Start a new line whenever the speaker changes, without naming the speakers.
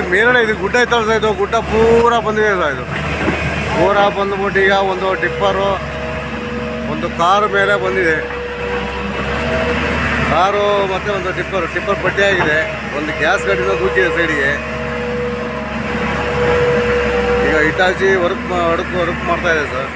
ನೋಡಿ ಮೇಲ್ಗಡೆ ಇದು ಗುಡ್ಡ ಐತಲ್ಲ ಸರ್, ಇದು ಗುಡ್ಡ ಪೂರ ಬಂದಿದೆ ಸರ್. ಇದು ಪೂರ ಬಂದ್ಬಿಟ್ಟು ಈಗ ಒಂದು ಟಿಪ್ಪರು ಒಂದು ಕಾರು ಮೇಲೆ ಬಂದಿದೆ. ಕಾರು ಮತ್ತು ಒಂದು ಟಿಪ್ಪರ್ ಪಟ್ಟಿ ಆಗಿದೆ. ಒಂದು ಗ್ಯಾಸ್ ಗಾಡಿನ ದೂಕಿದೆ ಸೈಡಿಗೆ. ಈಗ ಹಿಟಾಚಿ ವರ್ಕ್ ಮಾಡ್ತಾ ಇದೆ ಸರ್.